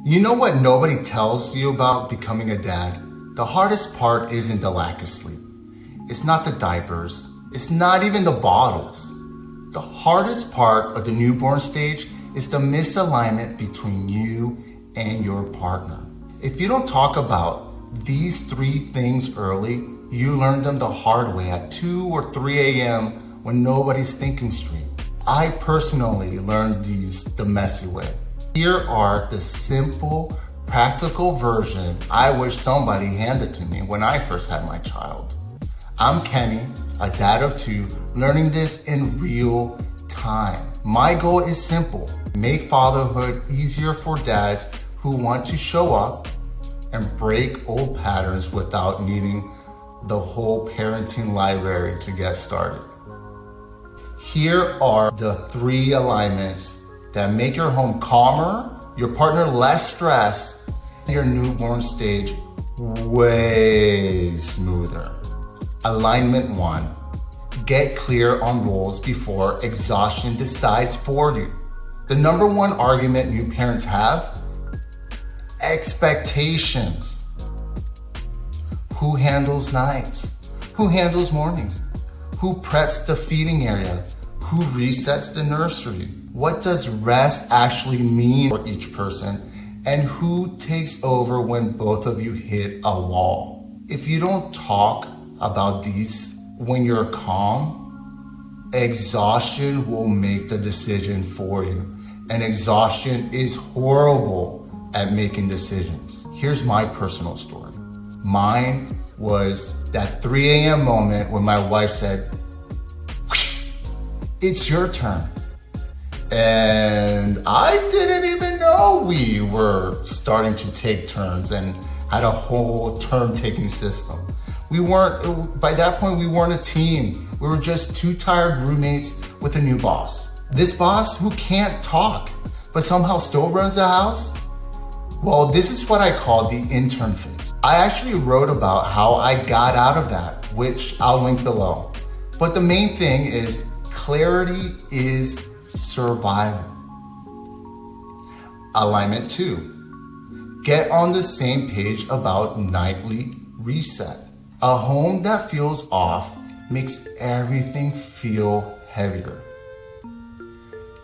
You know what nobody tells you about becoming a dad? The hardest part isn't the lack of sleep. It's not the diapers. It's not even the bottles. The hardest part of the newborn stage is the misalignment between you and your partner. If you don't talk about these 3 things early, you learn them the hard way at 2 or 3 a.m. when nobody's thinking straight. I personally learned these the messy way. Here are the simple, practical version I wish somebody handed to me when I first had my child. I'm Kenny, a dad of 2, learning this in real time. My goal is simple: make fatherhood easier for dads who want to show up and break old patterns without needing the whole parenting library to get started. Here are the 3 alignments that make your home calmer, your partner less stressed, and your newborn stage way smoother. Alignment 1, get clear on roles before exhaustion decides for you. The number 1 argument new parents have: expectations. Who handles nights? Who handles mornings? Who preps the feeding area? Who resets the nursery? What does rest actually mean for each person? And who takes over when both of you hit a wall? If you don't talk about these when you're calm, exhaustion will make the decision for you. And exhaustion is horrible at making decisions. Here's my personal story. Mine was that 3 a.m. moment when my wife said, "It's your turn." And I didn't even know we were starting to take turns and had a whole turn-taking system. By that point, we weren't a team. We were just 2 tired roommates with a new boss. This boss who can't talk, but somehow still runs the house. Well, this is what I call the intern phase. I actually wrote about how I got out of that, which I'll link below. But the main thing is clarity is survival. Alignment 2, get on the same page about nightly reset. A home that feels off makes everything feel heavier.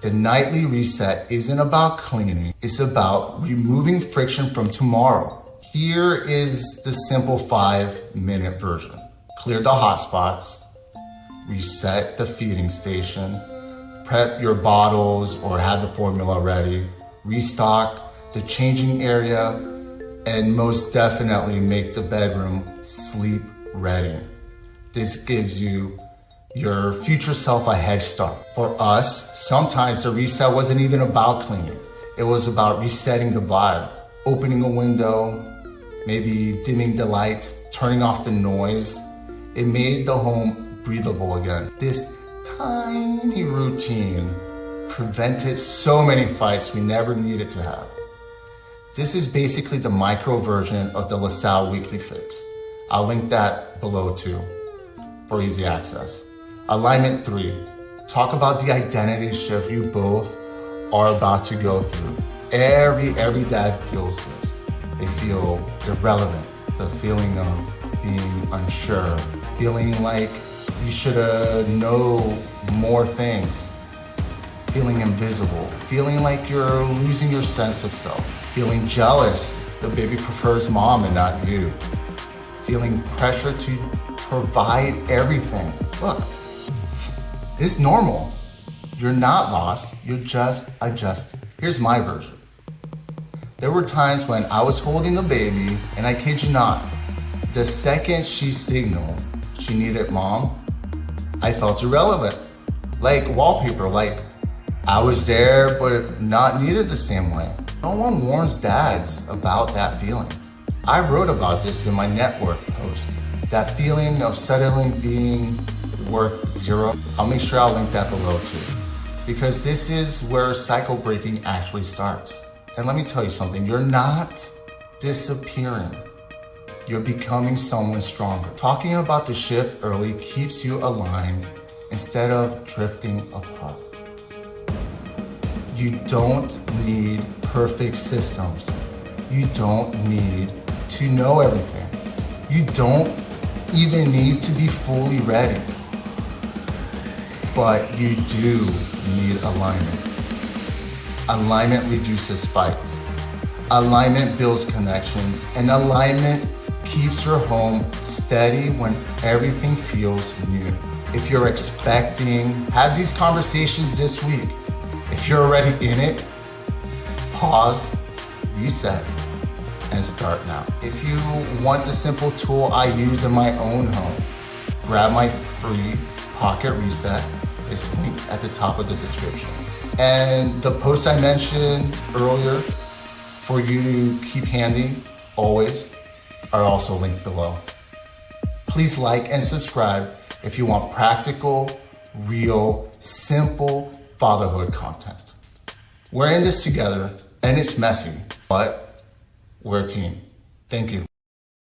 The nightly reset isn't about cleaning, it's about removing friction from tomorrow. Here is the simple 5-minute version. Clear the hot spots, reset the feeding station, prep your bottles or have the formula ready, restock the changing area, and most definitely make the bedroom sleep ready. This gives you your future self a head start. For us, sometimes the reset wasn't even about cleaning. It was about resetting the vibe, opening a window, maybe dimming the lights, turning off the noise. It made the home breathable again. This tiny routine prevented so many fights we never needed to have. This is basically the micro version of the LaSalle Weekly Fix. I'll link that below too for easy access. Alignment 3, talk about the identity shift you both are about to go through. Every dad feels this. They feel irrelevant, the feeling of being unsure, feeling like you should know more things, feeling invisible, feeling like you're losing your sense of self, feeling jealous the baby prefers mom and not you, feeling pressure to provide everything. Look, it's normal. You're not lost, you're just adjusting. Here's my version. There were times when I was holding the baby, and I kid you not, the second she signaled she needed mom, I felt irrelevant. Like wallpaper, like I was there but not needed the same way. No one warns dads about that feeling. I wrote about this in my net worth post. That feeling of suddenly being worth 0. I'll make sure I'll link that below too. Because this is where cycle breaking actually starts. And let me tell you something, you're not disappearing. You're becoming someone stronger. Talking about the shift early keeps you aligned instead of drifting apart. You don't need perfect systems. You don't need to know everything. You don't even need to be fully ready. But you do need alignment. Alignment reduces fights. Alignment builds connections, and alignment keeps your home steady when everything feels new. If you're expecting, have these conversations this week. If you're already in it, pause, reset, and start now. If you want a simple tool I use in my own home, grab my free Pocket Reset. It's linked at the top of the description. And the posts I mentioned earlier for you to keep handy always are also linked below. Please like and subscribe if you want practical, real, simple fatherhood content. We're in this together, and it's messy, but we're a team. Thank you.